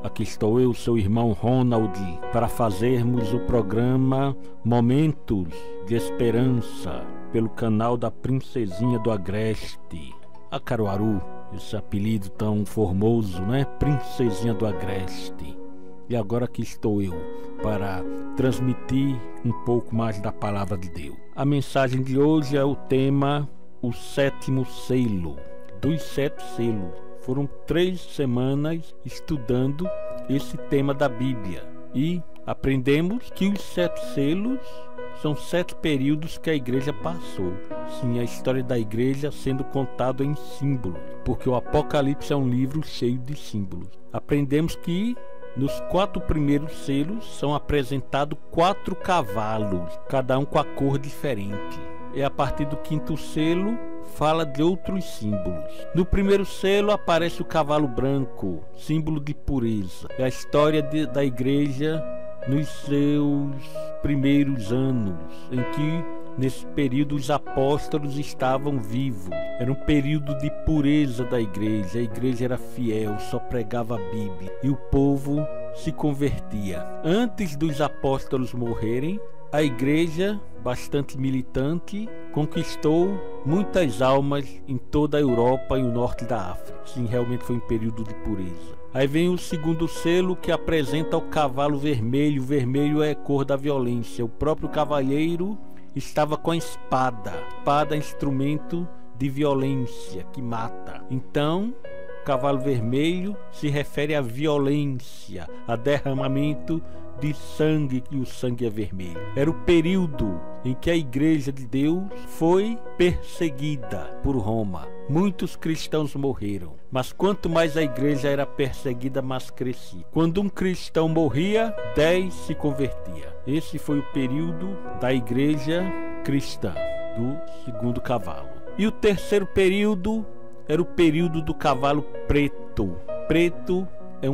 Aqui estou eu, seu irmão Ronald, para fazermos o programa Momentos de Esperança pelo canal da Princesinha do Agreste. A Caruaru, esse apelido tão formoso, né? Princesinha do Agreste. E agora aqui estou eu para transmitir um pouco mais da palavra de Deus. A mensagem de hoje é o tema O Sétimo Selo, dos 7 selos. Foram 3 semanas estudando esse tema da Bíblia e aprendemos que os 7 selos são 7 períodos que a igreja passou. Sim, a história da igreja sendo contada em símbolos, porque o Apocalipse é um livro cheio de símbolos. Aprendemos que nos 4 primeiros selos são apresentados 4 cavalos, cada um com a cor diferente. E a partir do 5º selo fala de outros símbolos. No primeiro selo aparece o cavalo branco, símbolo de pureza. É a história da igreja nos seus primeiros anos, em que nesse período os apóstolos estavam vivos. Era um período de pureza da igreja. A igreja era fiel, só pregava a Bíblia e o povo se convertia. Antes dos apóstolos morrerem, a igreja, bastante militante, conquistou muitas almas em toda a Europa e o norte da África. Sim, realmente foi um período de pureza. Aí vem o 2º selo, que apresenta o cavalo vermelho. O vermelho é a cor da violência. O próprio cavalheiro estava com a espada. Espada é instrumento de violência que mata. Então, o cavalo vermelho se refere à violência, a derramamento de sangue, que o sangue é vermelho. Era o período em que a igreja de Deus foi perseguida por Roma. Muitos cristãos morreram, mas quanto mais a igreja era perseguida, mais crescia. Quando um cristão morria, 10 se convertia. Esse foi o período da igreja cristã, do 2º cavalo. E o 3º período era o período do cavalo preto. Preto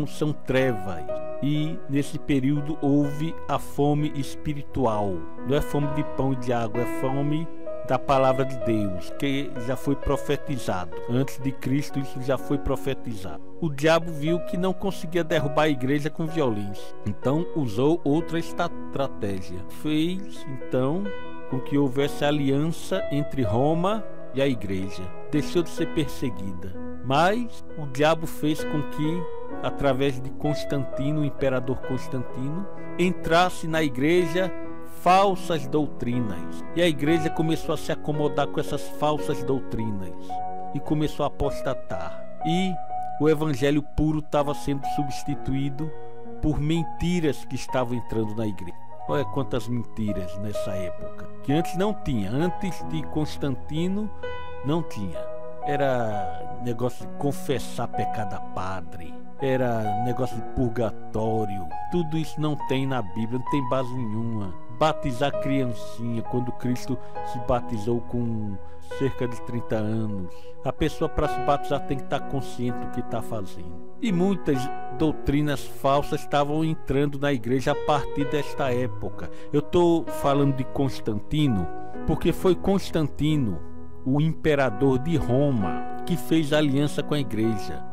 são trevas. E nesse período houve a fome espiritual. Não é fome de pão e de água, é fome da palavra de Deus, que já foi profetizado. Antes de Cristo isso já foi profetizado. O diabo viu que não conseguia derrubar a igreja com violência. Então usou outra estratégia. Fez então com que houvesse aliança entre Roma e a igreja. Deixou de ser perseguida. Mas o diabo fez com que, através de Constantino, o imperador Constantino, entrasse na igreja falsas doutrinas. E a igreja começou a se acomodar com essas falsas doutrinas e começou a apostatar. E o evangelho puro estava sendo substituído por mentiras que estavam entrando na igreja. Olha quantas mentiras nessa época, que antes não tinha. Antes de Constantino não tinha. Era negócio de confessar pecado a padre, era negócio de purgatório. Tudo isso não tem na Bíblia, não tem base nenhuma. Batizar criancinha, quando Cristo se batizou com cerca de 30 anos. A pessoa, para se batizar, tem que estar consciente do que está fazendo. E muitas doutrinas falsas estavam entrando na igreja a partir desta época. Eu estou falando de Constantino porque foi Constantino, o imperador de Roma, que fez aliança com a igreja.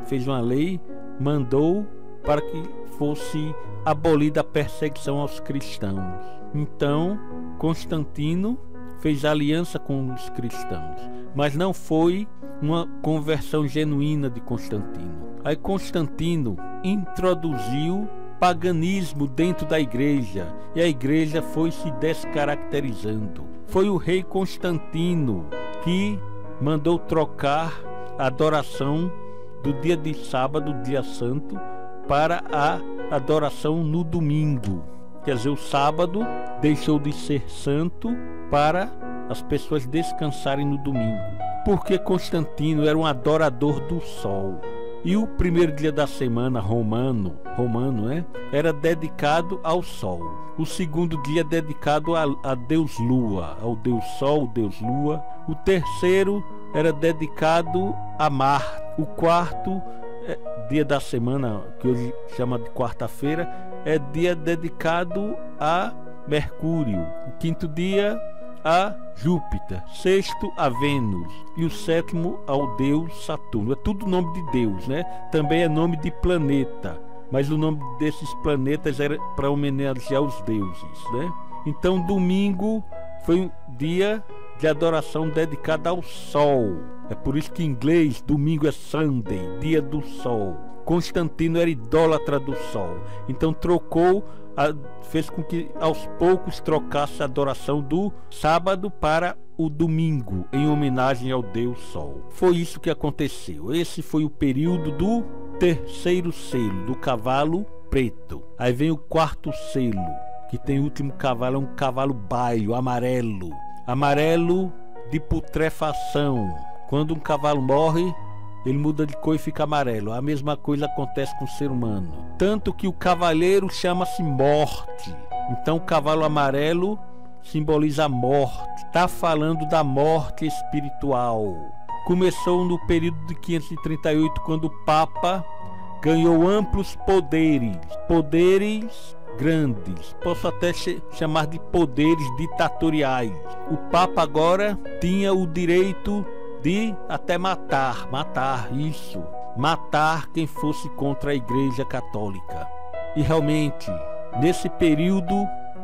Fez uma lei, mandou para que fosse abolida a perseguição aos cristãos. Então, Constantino fez aliança com os cristãos, mas não foi uma conversão genuína de Constantino. Aí Constantino introduziu paganismo dentro da igreja e a igreja foi se descaracterizando. Foi o rei Constantino que mandou trocar a adoração do dia de sábado, dia santo, para a adoração no domingo. Quer dizer, o sábado deixou de ser santo para as pessoas descansarem no domingo. Porque Constantino era um adorador do sol. E o primeiro dia da semana romano, era dedicado ao sol. O segundo dia dedicado a Deus Lua, ao Deus Sol, Deus Lua. O terceiro era dedicado a Marte. O quarto dia da semana, que hoje chama de quarta-feira, é dia dedicado a Mercúrio. O quinto dia a Júpiter, sexto a Vênus e o sétimo ao deus Saturno. É tudo nome de Deus, né? Também é nome de planeta, mas o nome desses planetas era para homenagear os deuses, né? Então domingo foi um dia de adoração dedicada ao Sol. É por isso que em inglês domingo é Sunday, dia do Sol. Constantino era idólatra do Sol, então fez com que aos poucos trocasse a adoração do sábado para o domingo, em homenagem ao Deus Sol. Foi isso que aconteceu. Esse foi o período do terceiro selo, do cavalo preto. Aí vem o quarto selo, que tem o último cavalo, é um cavalo baio, amarelo. Amarelo de putrefação. Quando um cavalo morre, ele muda de cor e fica amarelo. A mesma coisa acontece com o ser humano. Tanto que o cavaleiro chama-se morte. Então o cavalo amarelo simboliza a morte. Está falando da morte espiritual. Começou no período de 538, quando o Papa ganhou amplos poderes. Poderes grandes. Posso até chamar de poderes ditatoriais. O Papa agora tinha o direito de até matar quem fosse contra a Igreja Católica. E realmente, nesse período,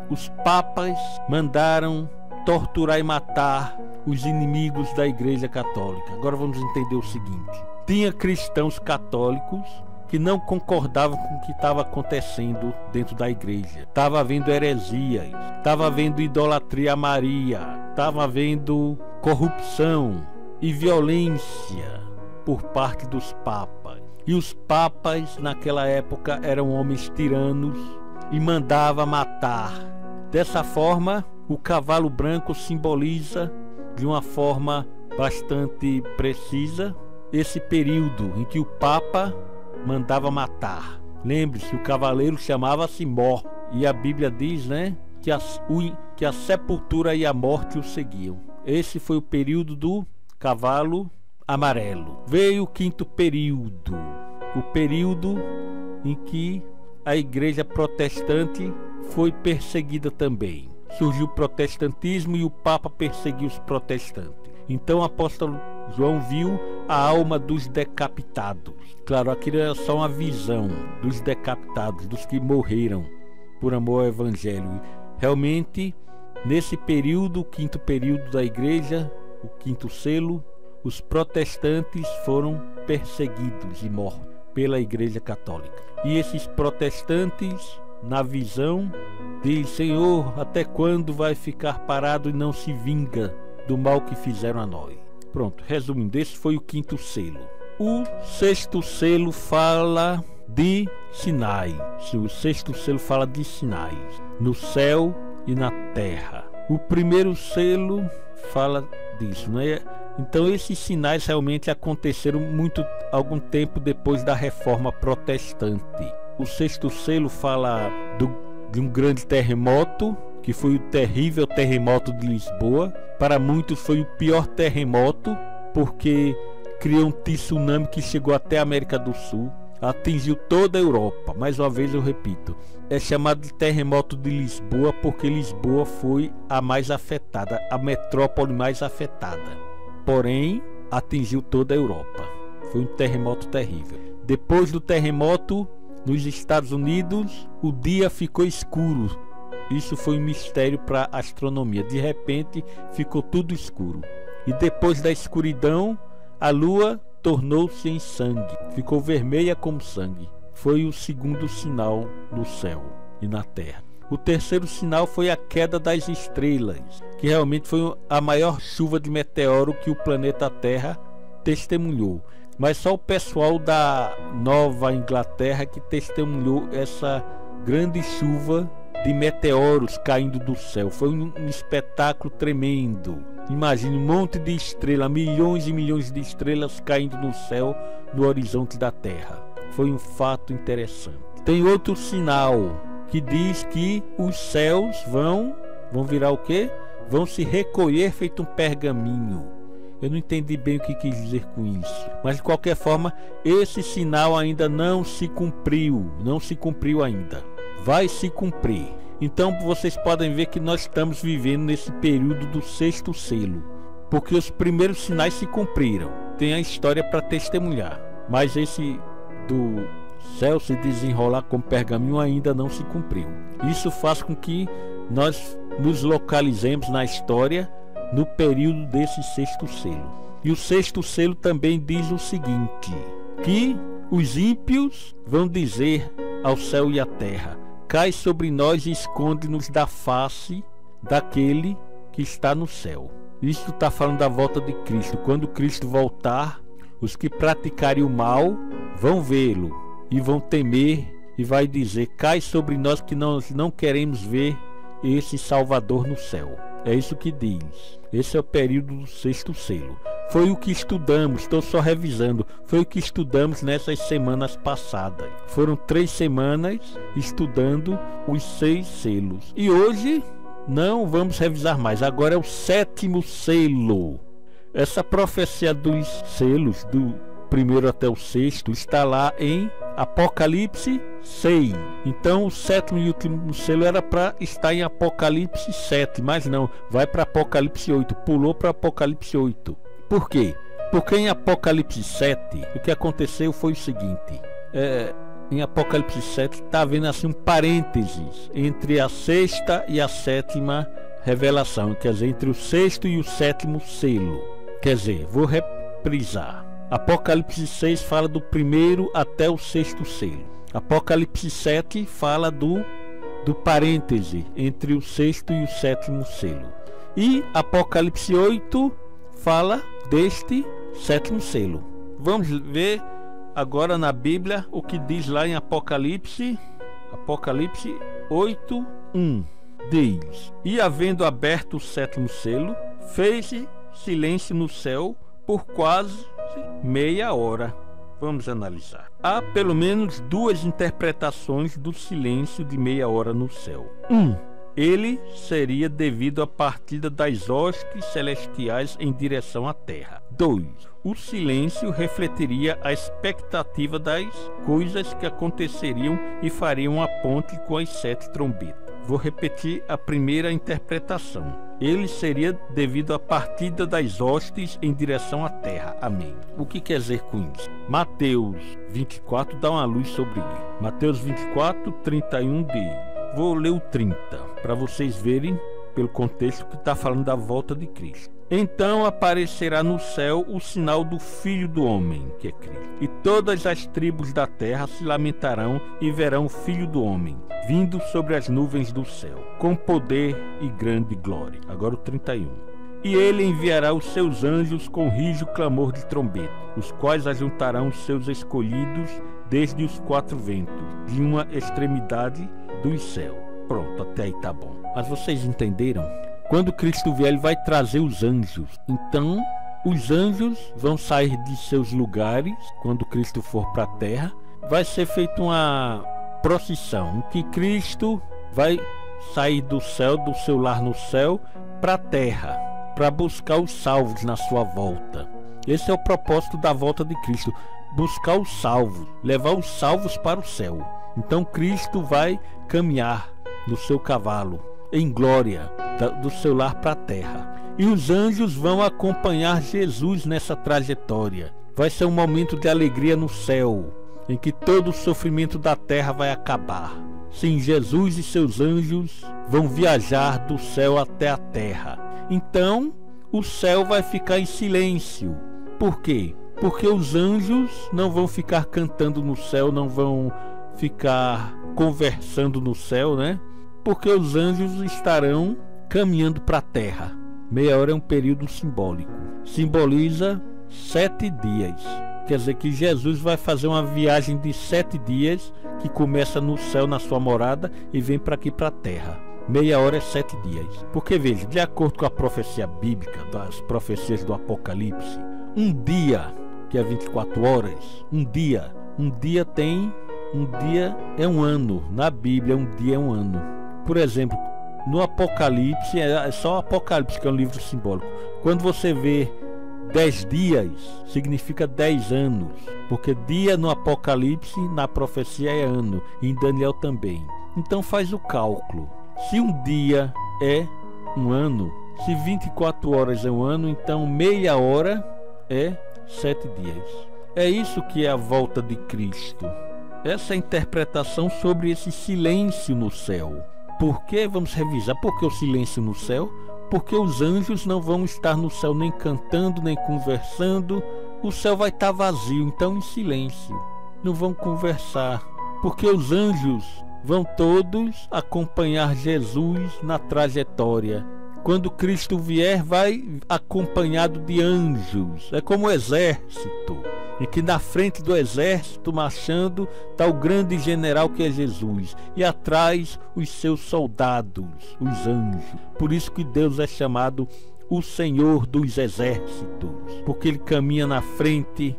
os papas mandaram torturar e matar os inimigos da Igreja Católica. Agora vamos entender o seguinte: tinha cristãos católicos que não concordavam com o que estava acontecendo dentro da igreja. Estava havendo heresias, estava havendo idolatria a Maria, estava havendo corrupção e violência por parte dos papas. E os papas naquela época eram homens tiranos e mandavam matar. Dessa forma, o cavalo branco simboliza de uma forma bastante precisa esse período em que o Papa mandava matar. Lembre-se, o cavaleiro chamava-se Morte, e a Bíblia diz, né, que a sepultura e a morte o seguiam. Esse foi o período do cavalo amarelo. Veio o quinto período, o período em que a igreja protestante foi perseguida também. Surgiu o protestantismo e o Papa perseguiu os protestantes. Então o apóstolo João viu a alma dos decapitados. Claro, aquilo era só uma visão dos decapitados, dos que morreram por amor ao Evangelho. Realmente, nesse período, o quinto período da igreja, o quinto selo, os protestantes foram perseguidos e mortos pela Igreja Católica. E esses protestantes, na visão, diz: Senhor, até quando vai ficar parado e não se vinga do mal que fizeram a nós? Pronto, resumindo, esse foi o quinto selo. O sexto selo fala de sinais. O sexto selo fala de sinais no céu e na terra. O primeiro selo fala disso, né? Então esses sinais realmente aconteceram algum tempo depois da Reforma Protestante. O sexto selo fala de um grande terremoto, que foi o terrível terremoto de Lisboa. Para muitos foi o pior terremoto, porque criou um tsunami que chegou até a América do Sul, atingiu toda a Europa. Mais uma vez eu repito, é chamado de terremoto de Lisboa porque Lisboa foi a mais afetada, a metrópole mais afetada. Porém, atingiu toda a Europa. Foi um terremoto terrível. Depois do terremoto, nos Estados Unidos, o dia ficou escuro. Isso foi um mistério para a astronomia. De repente, ficou tudo escuro. E depois da escuridão, a lua tornou-se em sangue. Ficou vermelha como sangue. Foi o segundo sinal no céu e na terra. O terceiro sinal foi a queda das estrelas, que realmente foi a maior chuva de meteoro que o planeta Terra testemunhou. Mas só o pessoal da Nova Inglaterra que testemunhou essa grande chuva de meteoros caindo do céu. Foi um espetáculo tremendo. Imagine um monte de estrelas, milhões e milhões de estrelas caindo no céu, no horizonte da Terra. Foi um fato interessante. Tem outro sinal que diz que os céus vão virar o quê? Vão se recolher feito um pergaminho. Eu não entendi bem o que quis dizer com isso, mas de qualquer forma, esse sinal ainda não se cumpriu ainda. Vai se cumprir. Então vocês podem ver que nós estamos vivendo nesse período do sexto selo, porque os primeiros sinais se cumpriram. Tem a história para testemunhar, mas esse do céu se desenrolar como pergaminho ainda não se cumpriu. Isso faz com que nós nos localizemos na história no período desse sexto selo. E o sexto selo também diz o seguinte, que os ímpios vão dizer ao céu e à terra: cai sobre nós e esconde-nos da face daquele que está no céu. Isto está falando da volta de Cristo. Quando Cristo voltar, os que praticarem o mal vão vê-lo e vão temer, e vai dizer: cai sobre nós, que nós não queremos ver esse Salvador no céu. É isso que diz. Esse é o período do sexto selo. Foi o que estudamos, estou só revisando, foi o que estudamos nessas semanas passadas. Foram 3 semanas estudando os 6 selos. E hoje não vamos revisar mais, agora é o 7º selo. Essa profecia dos selos, do primeiro até o 6º, está lá em Apocalipse 6. Então o 7º e último selo era para estar em Apocalipse 7, mas não, vai para Apocalipse 8, pulou para Apocalipse 8. Por quê? Porque em Apocalipse 7, o que aconteceu foi o seguinte, em Apocalipse 7 está havendo assim um parênteses entre a 6ª e a 7ª revelação, quer dizer, entre o 6º e o 7º selo. Quer dizer, vou reprisar. Apocalipse 6 fala do primeiro até o 6º selo. Apocalipse 7 fala do parêntese entre o 6º e o 7º selo. E Apocalipse 8 fala deste 7º selo. Vamos ver agora na Bíblia o que diz lá em Apocalipse 8:1. Diz: e havendo aberto o 7º selo, fez-se silêncio no céu por quase meia hora. Vamos analisar. Há pelo menos 2 interpretações do silêncio de meia hora no céu. Ele seria devido à partida das hostes celestiais em direção à terra. 2. O silêncio refletiria a expectativa das coisas que aconteceriam e fariam a ponte com as 7 trombetas. Vou repetir a primeira interpretação. Ele seria devido à partida das hostes em direção à terra. Amém. O que quer dizer com isso? Mateus 24 dá uma luz sobre ele. Mateus 24:31 diz. Vou ler o 30, para vocês verem pelo contexto que está falando da volta de Cristo. Então aparecerá no céu o sinal do Filho do Homem, que é Cristo. E todas as tribos da terra se lamentarão e verão o Filho do Homem, vindo sobre as nuvens do céu, com poder e grande glória. Agora o 31. E ele enviará os seus anjos com rijo clamor de trombeta, os quais ajuntarão os seus escolhidos desde os 4 ventos, de uma extremidade dos céus. Pronto, até aí tá bom. Mas vocês entenderam? Quando Cristo vier, ele vai trazer os anjos. Então, os anjos vão sair de seus lugares quando Cristo for para a terra. Vai ser feita uma procissão, em que Cristo vai sair do céu, do seu lar no céu, para a terra, para buscar os salvos na sua volta. Esse é o propósito da volta de Cristo, buscar os salvos, levar os salvos para o céu. Então Cristo vai caminhar no seu cavalo, em glória, do seu lar para a terra. E os anjos vão acompanhar Jesus nessa trajetória. Vai ser um momento de alegria no céu, em que todo o sofrimento da terra vai acabar. Sim, Jesus e seus anjos vão viajar do céu até a terra. Então, o céu vai ficar em silêncio. Por quê? Porque os anjos não vão ficar cantando no céu, não vão ficar conversando no céu, né? Porque os anjos estarão caminhando para a terra. Meia hora é um período simbólico. Simboliza 7 dias. Quer dizer que Jesus vai fazer uma viagem de 7 dias, que começa no céu, na sua morada, e vem para aqui para a terra. Meia hora é 7 dias. Porque veja, de acordo com a profecia bíblica, das profecias do Apocalipse, um dia, que é 24 horas, um dia é um ano. Na Bíblia, um dia é um ano. Por exemplo, no Apocalipse, é só o Apocalipse que é um livro simbólico. Quando você vê 10 dias, significa 10 anos. Porque dia no Apocalipse, na profecia, é ano. E em Daniel também. Então faz o cálculo. Se um dia é um ano, se 24 horas é um ano, então meia hora é 7 dias. É isso que é a volta de Cristo. Essa é a interpretação sobre esse silêncio no céu. Por que? Vamos revisar. Por que o silêncio no céu? Porque os anjos não vão estar no céu nem cantando, nem conversando. O céu vai estar vazio, então em silêncio. Não vão conversar. Porque os anjos vão todos acompanhar Jesus na trajetória. Quando Cristo vier, vai acompanhado de anjos. É como o exército. E que na frente do exército marchando está o grande general que é Jesus. E atrás os seus soldados, os anjos. Por isso que Deus é chamado o Senhor dos exércitos. Porque Ele caminha na frente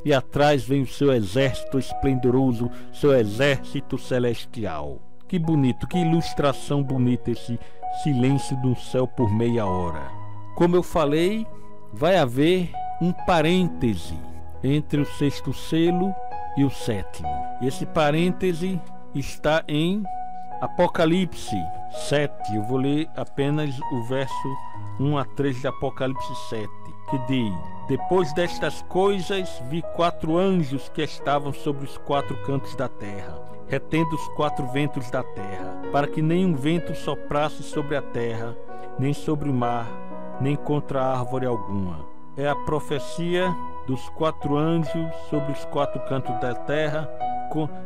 e atrás vem o seu exército esplendoroso, seu exército celestial. Que bonito, que ilustração bonita esse silêncio do céu por meia hora. Como eu falei, vai haver um parêntese entre o sexto selo e o sétimo. E esse parêntese está em Apocalipse 7. Eu vou ler apenas o verso 1 a 3 de Apocalipse 7, que diz: Depois destas coisas vi 4 anjos que estavam sobre os 4 cantos da terra, retendo os 4 ventos da terra, para que nenhum vento soprasse sobre a terra, nem sobre o mar, nem contra árvore alguma. É a profecia dos 4 anjos sobre os 4 cantos da terra,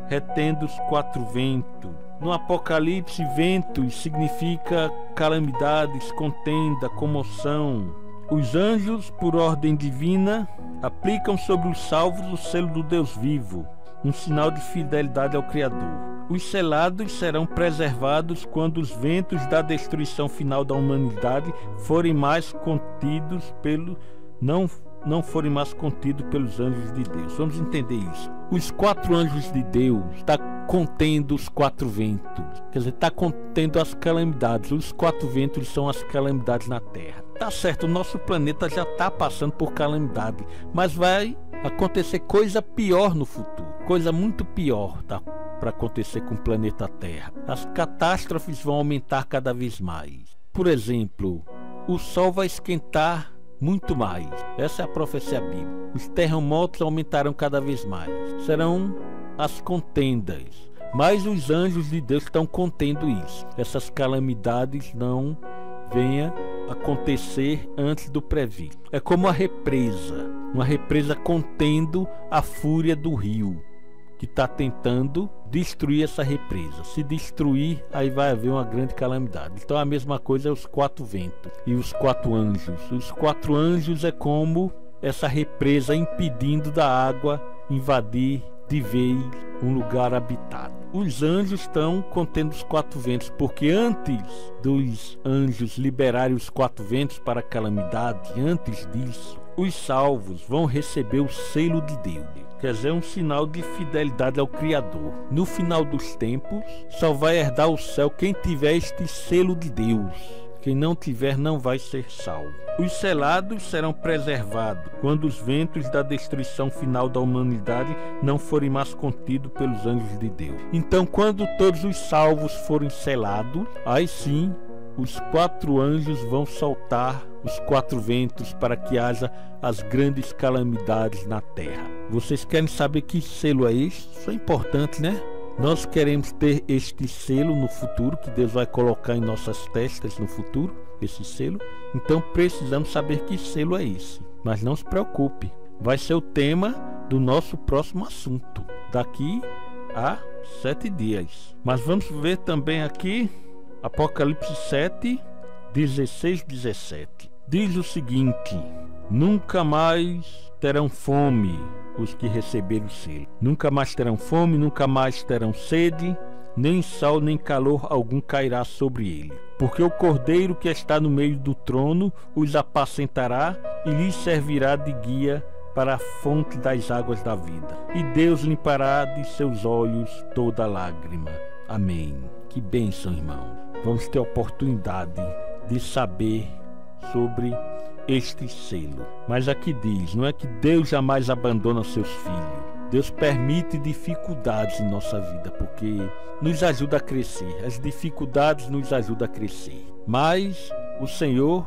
retendo os 4 ventos. No Apocalipse, ventos significa calamidades, contenda, comoção. Os anjos, por ordem divina, aplicam sobre os salvos o selo do Deus vivo, um sinal de fidelidade ao Criador. Os selados serão preservados quando os ventos da destruição final da humanidade forem mais contidos não forem mais contidos pelos anjos de Deus. Vamos entender isso. Os 4 anjos de Deus estão contendo os 4 ventos. Quer dizer, está contendo as calamidades. Os 4 ventos são as calamidades na Terra. Tá certo, o nosso planeta já está passando por calamidade, mas vai acontecer coisa pior no futuro. Coisa muito pior, tá? Para acontecer com o planeta Terra. As catástrofes vão aumentar cada vez mais. Por exemplo, o Sol vai esquentar muito mais. Essa é a profecia bíblica. Os terremotos aumentarão cada vez mais. Serão as contendas. Mas os anjos de Deus estão contendo isso. Essas calamidades não venham acontecer antes do previsto. É como a represa. Uma represa contendo a fúria do rio, que está tentando destruir essa represa. Se destruir, aí vai haver uma grande calamidade. Então a mesma coisa é os 4 ventos e os 4 anjos. Os 4 anjos é como essa represa impedindo da água invadir de vez um lugar habitado. Os anjos estão contendo os 4 ventos, porque antes dos anjos liberarem os 4 ventos para a calamidade, antes disso, os salvos vão receber o selo de Deus. Quer dizer, um sinal de fidelidade ao Criador. No final dos tempos, só vai herdar o céu quem tiver este selo de Deus. Quem não tiver não vai ser salvo. Os selados serão preservados quando os ventos da destruição final da humanidade não forem mais contidos pelos anjos de Deus. Então, quando todos os salvos forem selados, aí sim os 4 anjos vão soltar os 4 ventos para que haja as grandes calamidades na terra. Vocês querem saber que selo é esse? Isso é importante, né? Nós queremos ter este selo no futuro, que Deus vai colocar em nossas testas no futuro, esse selo. Então precisamos saber que selo é esse. Mas não se preocupe, vai ser o tema do nosso próximo assunto, daqui a 7 dias. Mas vamos ver também aqui Apocalipse 7, 16, 17. Diz o seguinte: nunca mais terão fome os que receberam o selo. Nunca mais terão fome, nunca mais terão sede, nem sol nem calor algum cairá sobre ele. Porque o Cordeiro que está no meio do trono os apacentará e lhes servirá de guia para a fonte das águas da vida. E Deus limpará de seus olhos toda lágrima. Amém. Que bênção, irmão. Vamos ter a oportunidade de saber sobre este selo. Mas aqui diz, não é que Deus jamais abandona seus filhos. Deus permite dificuldades em nossa vida, porque nos ajuda a crescer. As dificuldades nos ajudam a crescer. Mas o Senhor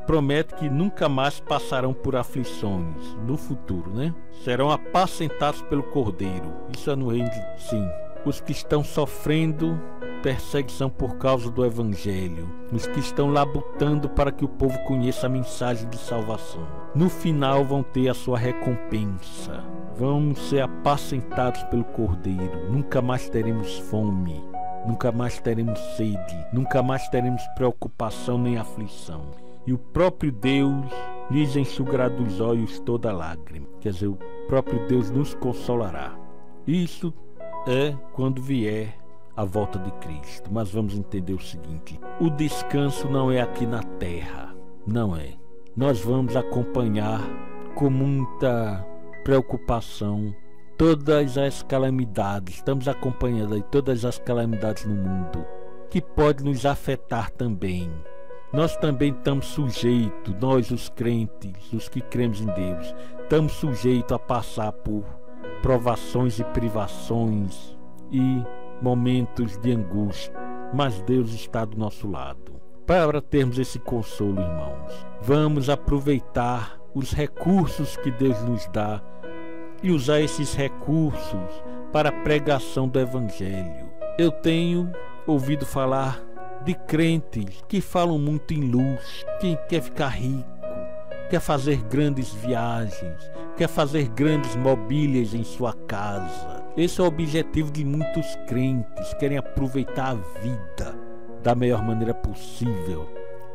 promete que nunca mais passarão por aflições no futuro, né? Serão apacentados pelo Cordeiro. Isso é no reino de... Sim. Os que estão sofrendo perseguição por causa do Evangelho, os que estão labutando para que o povo conheça a mensagem de salvação, no final vão ter a sua recompensa, vão ser apacentados pelo Cordeiro. Nunca mais teremos fome, nunca mais teremos sede, nunca mais teremos preocupação nem aflição, e o próprio Deus lhes enxugará dos olhos toda lágrima. Quer dizer, o próprio Deus nos consolará. Isso é quando vier a volta de Cristo. Mas vamos entender o seguinte: o descanso não é aqui na terra, não é. Nós vamos acompanhar com muita preocupação todas as calamidades, estamos acompanhando aí todas as calamidades no mundo, que pode nos afetar também. Nós também estamos sujeitos, nós os crentes, os que cremos em Deus, estamos sujeitos a passar por provações e privações e momentos de angústia, mas Deus está do nosso lado. Para termos esse consolo, irmãos, vamos aproveitar os recursos que Deus nos dá e usar esses recursos para a pregação do Evangelho. Eu tenho ouvido falar de crentes que falam muito em luxo, quem quer ficar rico, quer fazer grandes viagens, quer fazer grandes mobílias em sua casa. Esse é o objetivo de muitos crentes, querem aproveitar a vida da melhor maneira possível,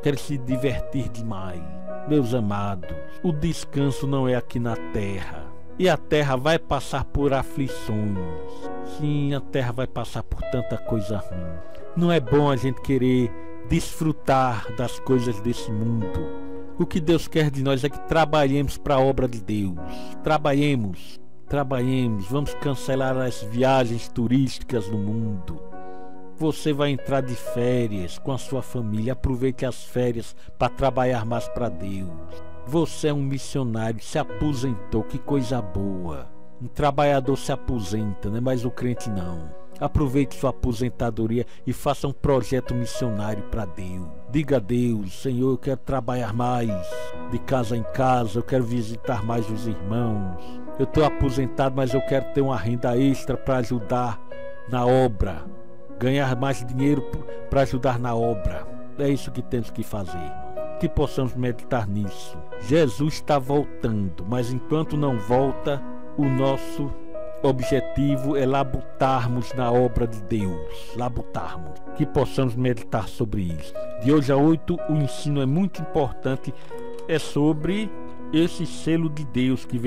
querem se divertir demais. Meus amados, o descanso não é aqui na terra, e a terra vai passar por aflições. Sim, a terra vai passar por tanta coisa ruim. Não é bom a gente querer desfrutar das coisas desse mundo. O que Deus quer de nós é que trabalhemos para a obra de Deus. Trabalhemos, vamos cancelar as viagens turísticas no mundo. Você vai entrar de férias com a sua família, aproveite as férias para trabalhar mais para Deus. Você é um missionário, se aposentou, que coisa boa. Um trabalhador se aposenta, né? Mas o crente não. Aproveite sua aposentadoria e faça um projeto missionário para Deus. Diga a Deus: Senhor, eu quero trabalhar mais de casa em casa, eu quero visitar mais os irmãos. Eu estou aposentado, mas eu quero ter uma renda extra para ajudar na obra, ganhar mais dinheiro para ajudar na obra. É isso que temos que fazer, irmão. Que possamos meditar nisso. Jesus está voltando, mas enquanto não volta, o nosso objetivo é labutarmos na obra de Deus, labutarmos, que possamos meditar sobre isso. De hoje a 8, o ensino é muito importante, é sobre esse selo de Deus que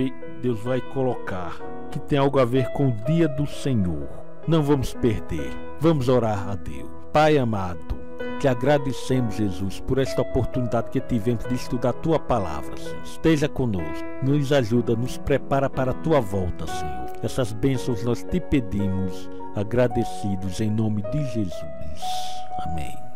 Deus vai colocar, que tem algo a ver com o dia do Senhor. Não vamos perder, vamos orar a Deus. Pai amado, te agradecemos, Jesus, por esta oportunidade que tivemos de estudar a Tua Palavra, Senhor. Esteja conosco, nos ajuda, nos prepara para a Tua volta, Senhor. Essas bênçãos nós te pedimos, agradecidos em nome de Jesus. Amém.